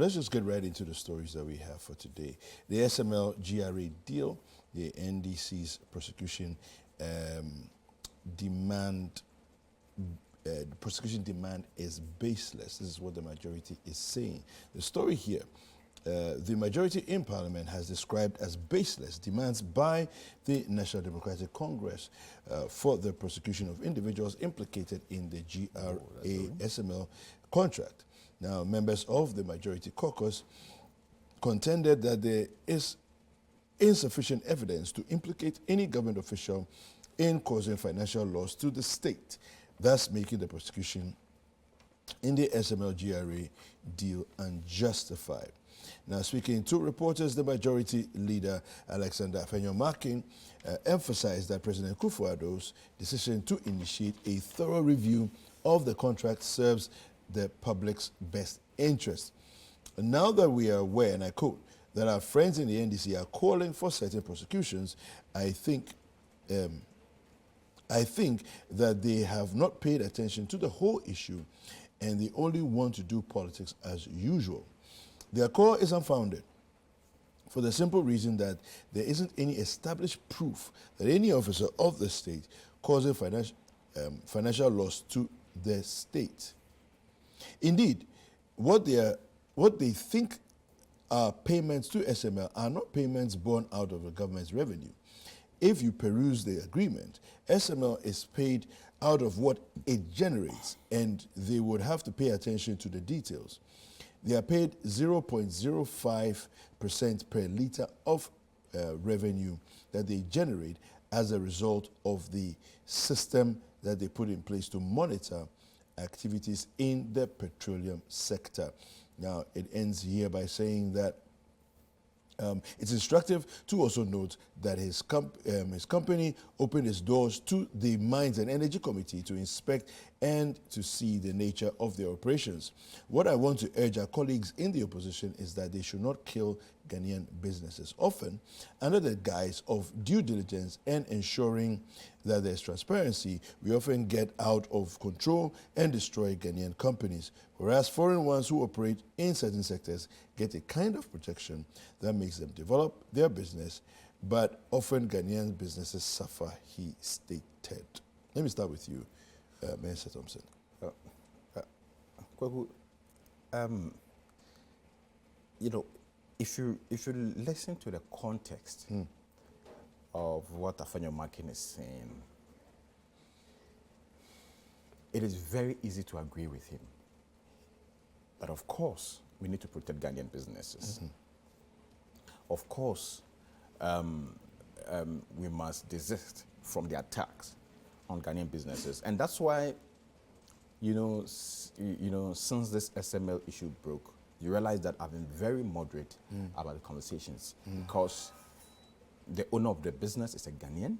let's just get right into the stories that we have for today. The SML GRA deal, the NDC's prosecution demand is baseless. This is what the majority is saying. The story here, the majority in Parliament has described as baseless demands by the National Democratic Congress for the prosecution of individuals implicated in the GRA-SML contract. Now, members of the majority caucus contended that there is insufficient evidence to implicate any government official in causing financial loss to the state, thus making the prosecution in the SML GRA deal unjustified. Now, speaking to reporters, the majority leader, Alexander Afenyo-Markin, emphasized that President Kufuor's decision to initiate a thorough review of the contract serves the public's best interest. Now that we are aware, and I quote, that our friends in the NDC are calling for certain prosecutions, I think that they have not paid attention to the whole issue and they only want to do politics as usual. Their call is unfounded for the simple reason that there isn't any established proof that any officer of the state causing financial loss to the state. Indeed, what they think are payments to SML are not payments borne out of the government's revenue. If you peruse the agreement, SML is paid out of what it generates, and they would have to pay attention to the details. They are paid 0.05% per litre of revenue that they generate as a result of the system that they put in place to monitor activities in the petroleum sector. Now, it ends here by saying that it's instructive to also note that his company opened its doors to the Mines and Energy Committee to inspect and to see the nature of their operations. What I want to urge our colleagues in the opposition is that they should not kill Ghanaian businesses. Often, under the guise of due diligence and ensuring that there's transparency, we often get out of control and destroy Ghanaian companies, whereas foreign ones who operate in certain sectors get a kind of protection that makes them develop their business, but often Ghanaian businesses suffer, he stated. Let me start with you, Minister Thompson. Kwaku, you know, if you listen to the context of what Afenyo-Markin is saying, it is very easy to agree with him. But of course, we need to protect Ghanaian businesses. Of course, we must desist from the attacks on Ghanaian businesses. And that's why, since this SML issue broke, you realize that I've been very moderate about the conversations because the owner of the business is a Ghanaian.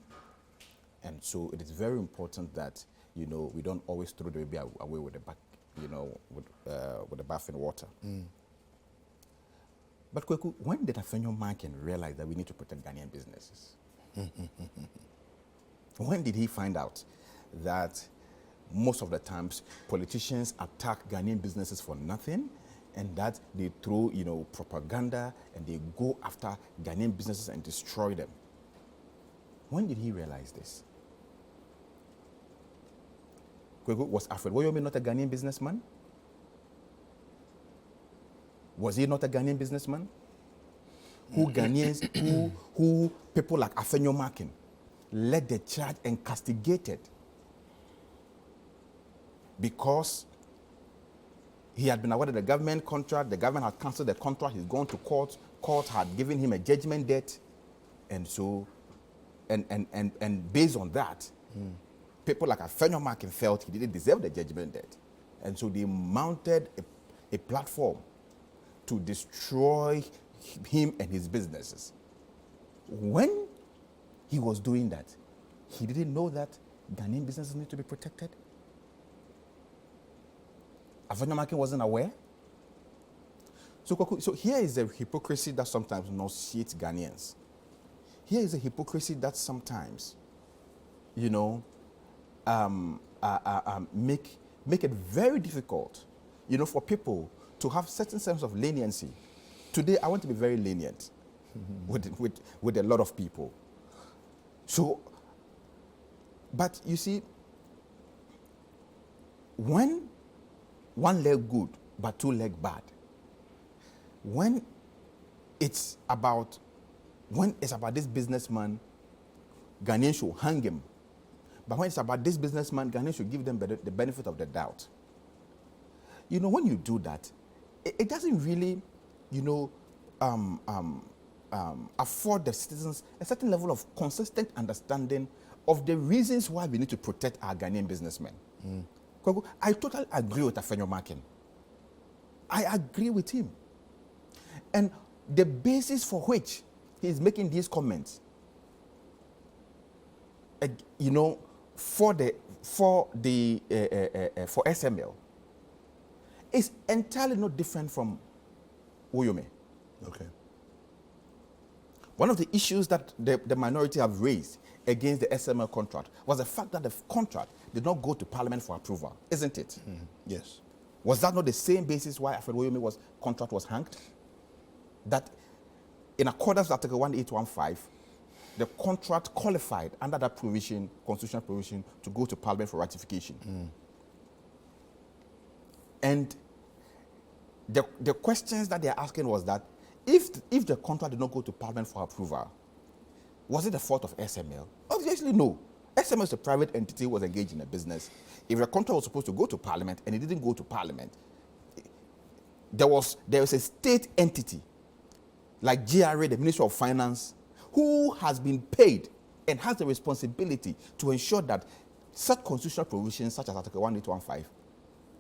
And so it is very important that, we don't always throw the baby away with the back, with the bath in water. But Kweku, when did Afenyo-Markin realize that we need to protect Ghanaian businesses? When did he find out that most of the times politicians attack Ghanaian businesses for nothing, and that they throw, propaganda and they go after Ghanaian businesses and destroy them? When did he realize this? Kweku, was Alfred Woyomi not a Ghanaian businessman? Was he not a Ghanaian businessman? Who Ghanaians, who people like Afenyo-Markin led the charge and castigated because he had been awarded a government contract, the government had cancelled the contract, he's gone to court, court had given him a judgment debt, and so, and based on that, people like Afenyo-Markin felt he didn't deserve the judgment debt. And so they mounted a platform to destroy him and his businesses. When he was doing that, he didn't know that Ghanaian businesses need to be protected. Afenyo-Markin wasn't aware. So here is a hypocrisy that sometimes nauseates Ghanaians. Here is a hypocrisy that sometimes, make it very difficult, for people to have certain sense of leniency. Today, I want to be very lenient with a lot of people. So, but you see, when one leg good, but two leg bad, when it's about this businessman, Ghanaians should hang him. But when it's about this businessman, Ghanaians should give them the benefit of the doubt. You know, when you do that, it doesn't really, you know, afford the citizens a certain level of consistent understanding of the reasons why we need to protect our Ghanaian businessmen. I totally agree with Afenyo Makin. I agree with him. And the basis for which he is making these comments, you know, for SML, is entirely not different from Woyome. Okay. One of the issues that the minority have raised against the SML contract was the fact that the contract did not go to Parliament for approval, isn't it? Yes. Was that not the same basis why Alfred Woyome's contract was hanged? That in accordance with Article 1815, the contract qualified under that provision, constitutional provision, to go to Parliament for ratification. And the questions that they're asking was that if the contract did not go to Parliament for approval, was it the fault of SML? Obviously no. SML is a private entity, was engaged in a business. If the contract was supposed to go to Parliament and it didn't go to Parliament, there is a state entity like GRA, the Ministry of Finance, who has been paid and has the responsibility to ensure that such constitutional provisions such as Article 1815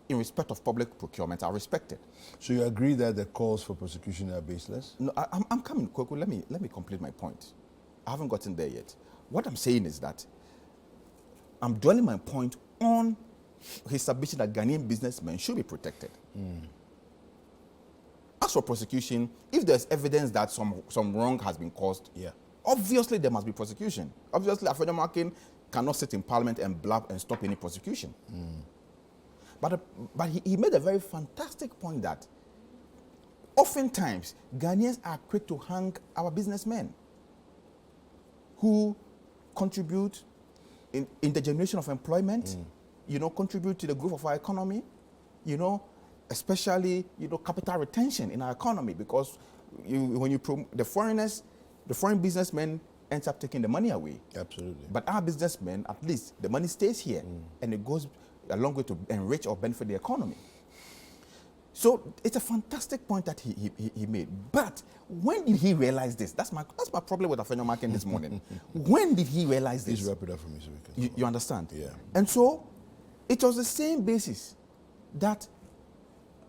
in respect of public procurement are respected. So you agree that the calls for prosecution are baseless? No, I'm coming, Kweku. Let me complete my point. I haven't gotten there yet. What I'm saying is that I'm dwelling my point on his submission that Ghanaian businessmen should be protected. As for prosecution, if there's evidence that some wrong has been caused, obviously there must be prosecution. Obviously, Afenyo Makin cannot sit in Parliament and blab and stop any prosecution. But he made a very fantastic point that oftentimes Ghanaians are quick to hang our businessmen who contribute in the generation of employment, you know, contribute to the growth of our economy, you know, especially, you know, capital retention in our economy, because when you the foreign businessmen ends up taking the money away. Absolutely. But our businessmen, at least the money stays here and it goes a long way to enrich or benefit the economy. So it's a fantastic point that he made. But when did he realize this? That's my problem with Afenyo Makin this morning. When did he realize this? Please wrap it up for me so we can. You understand? Yeah. And so it was the same basis that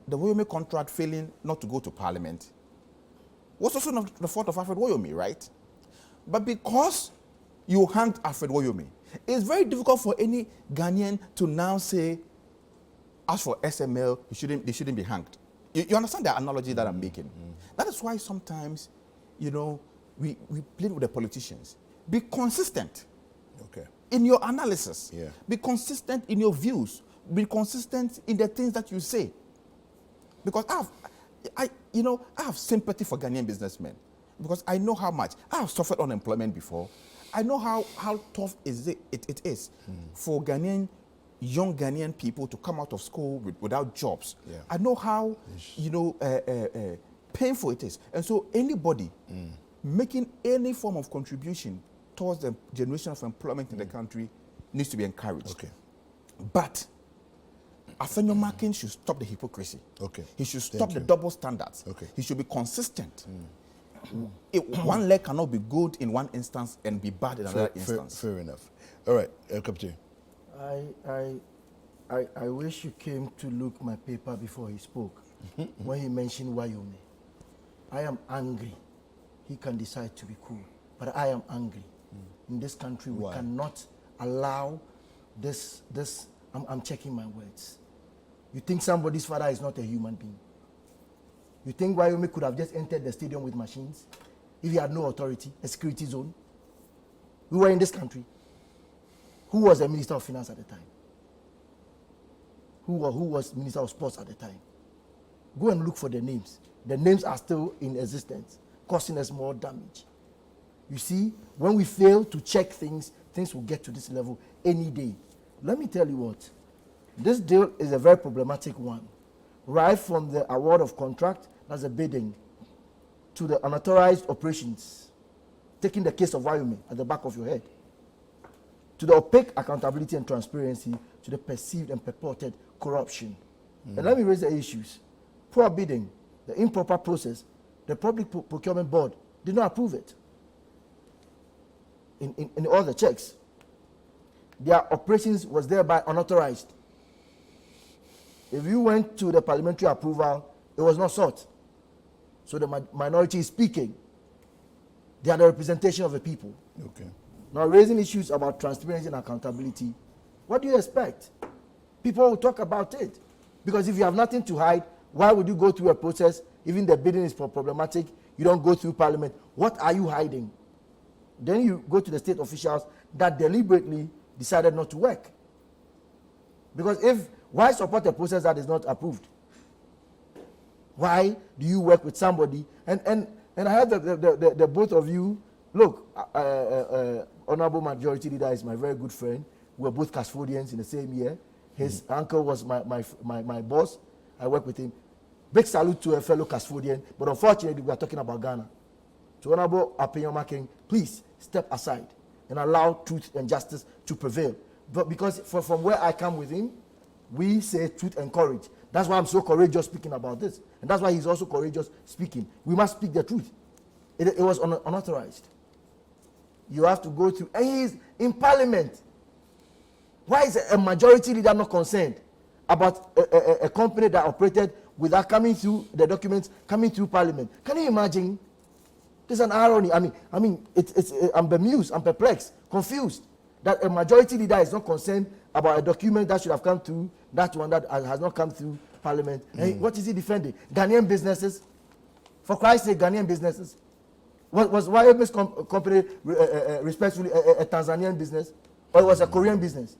the Woyome contract failing not to go to Parliament was also not the fault of Alfred Woyome, right? But because you hanged Alfred Woyome, it's very difficult for any Ghanaian to now say, as for SML, they shouldn't be hanged. You understand the analogy that I'm making? That is why sometimes, you know, we plead with the politicians. Be consistent in your analysis. Be consistent in your views. Be consistent in the things that you say. Because I have sympathy for Ghanaian businessmen. Because I know how much. I have suffered unemployment before. I know how tough it is for young Ghanaian people to come out of school without jobs. I know how, you know, painful it is. And so anybody making any form of contribution towards the generation of employment in the country needs to be encouraged. But Afenyo Makin should stop the hypocrisy. He should stop the double standards. He should be consistent. One leg cannot be good in one instance and be bad in another instance. Fair enough. All right, Captain. I wish you came to look my paper before he spoke. When he mentioned Woyome. I am angry. He can decide to be cool. But I am angry. In this country, we cannot allow this. I'm checking my words. You think somebody's father is not a human being? You think Woyome could have just entered the stadium with machines if he had no authority, a security zone? We were in this country. Who was the Minister of Finance at the time? Who was Minister of Sports at the time? Go and look for the names. The names are still in existence, causing us more damage. You see, when we fail to check things, things will get to this level any day. Let me tell you what, this deal is a very problematic one. Right from the award of contract, that's a bidding, to the unauthorized operations, taking the case of Wyoming at the back of your head, to the opaque accountability and transparency, to the perceived and purported corruption. And let me raise the issues. Poor bidding, the improper process, the Public Procurement Board did not approve it in all the checks. Their operations was thereby unauthorized. If you went to the parliamentary approval, it was not sought. So the minority is speaking. They are the representation of the people. Okay. Now, raising issues about transparency and accountability, what do you expect? People will talk about it. Because if you have nothing to hide, why would you go through a process? Even the bidding is problematic. You don't go through parliament. What are you hiding? Then you go to the state officials that deliberately decided not to work. Because why support a process that is not approved? Why do you work with somebody? And I heard the both of you, look, Honorable Majority Leader is my very good friend. We're both custodians in the same year. His uncle was my boss. I work with him. Big salute to a fellow custodian, but unfortunately, we are talking about Ghana. So, Honorable Appiah King, please step aside and allow truth and justice to prevail. But because from where I come with him, we say truth and courage. That's why I'm so courageous speaking about this. And that's why he's also courageous speaking. We must speak the truth. It was unauthorized. You have to go through, and he's in parliament. Why is a majority leader not concerned about a company that operated without coming through the documents, coming through parliament? Can you imagine? There's an irony. I mean, I'm bemused, I'm perplexed, confused that a majority leader is not concerned about a document that should have come through, that one that has not come through parliament. And what is he defending? Ghanaian businesses? For Christ's sake, Ghanaian businesses? Was YM's company respectfully a Tanzanian business? Or it was a Korean business?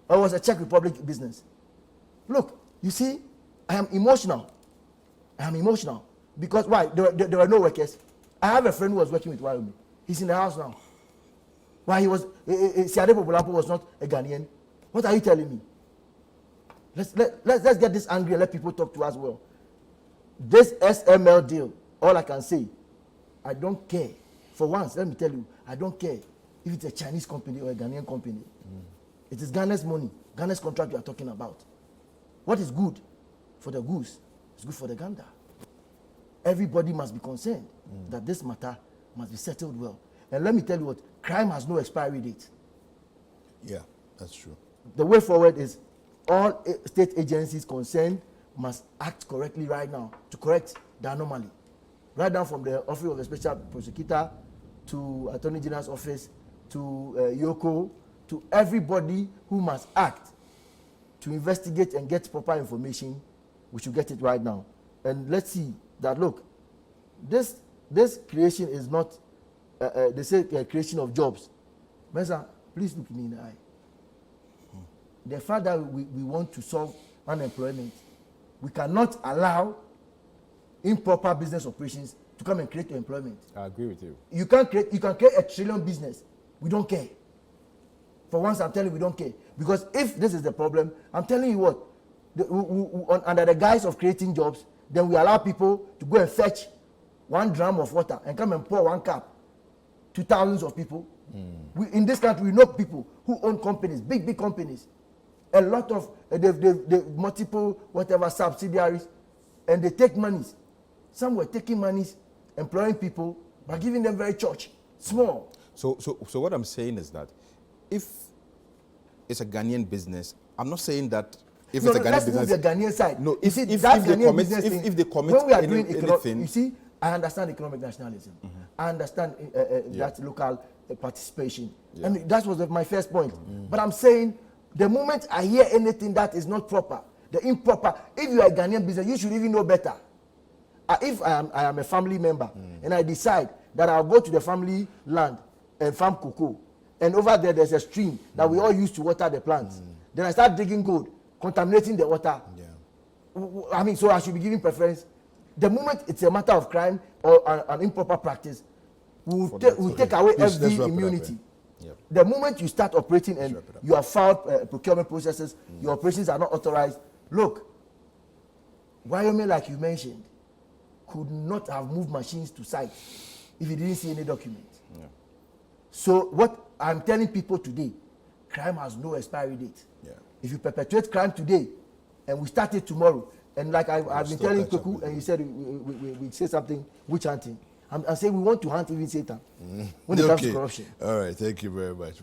Or it was a Czech Republic business? Look, you see, I am emotional. Because why? There were no workers. I have a friend who was working with Wyoming. He's in the house now. Why he was, Siade Popolapo was not a Ghanaian. What are you telling me? Let's get this angry and let people talk to us well. This SML deal, all I can say, I don't care. For once, let me tell you, I don't care if it's a Chinese company or a Ghanaian company. It is Ghana's money, Ghana's contract you are talking about. What is good for the goose is good for the gander. Everybody must be concerned that this matter must be settled well. And let me tell you what, crime has no expiry date. Yeah, that's true. The way forward is all state agencies concerned must act correctly right now to correct the anomaly. Right down from the Office of the Special Prosecutor to Attorney General's Office to Yoko, to everybody who must act to investigate and get proper information. We should get it right now. And let's see that, look, this creation is not, they say creation of jobs. Mesa, please look me in the eye. The fact that we want to solve unemployment, we cannot allow improper business operations to come and create employment. I agree with you. You can create a trillion business. We don't care. For once, I'm telling you, we don't care. Because if this is the problem, I'm telling you what, under the guise of creating jobs, then we allow people to go and fetch 1 drum of water and come and pour 1 cup to thousands of people. In this country, we know people who own companies, big companies. A lot of, they've multiple, whatever, subsidiaries, and they take monies. Some were taking monies, employing people, by giving them very small. So what I'm saying is that if it's a Ghanaian business, I'm not saying that if it's a Ghanaian business, let's move the Ghanaian side. No, if they commit when we are doing anything, you see, I understand economic nationalism. I understand that local participation. Yeah. I mean, that was my first point. But I'm saying, the moment I hear anything that is not proper, the improper, if you are a Ghanaian business, you should even know better. If I am a family member and I decide that I'll go to the family land and farm cocoa, and over there's a stream that we all use to water the plants, then I start digging gold, contaminating the water. Yeah. I mean, so I should be giving preference. The moment it's a matter of crime or an improper practice, we'll take away Let's every wrap it up, immunity. Yep. The moment you start operating and wrap it up. you have filed procurement processes, your operations are not authorized. Look, Wyoming, like you mentioned, could not have moved machines to site if he didn't see any document. Yeah. So what I'm telling people today, crime has no expiry date. Yeah. If you perpetuate crime today and we start it tomorrow, and like I've been still telling catch up Kweku, with and you. you said we say something, witch hunting. I'm saying we want to hunt even Satan when it comes to corruption. All right, thank you very much.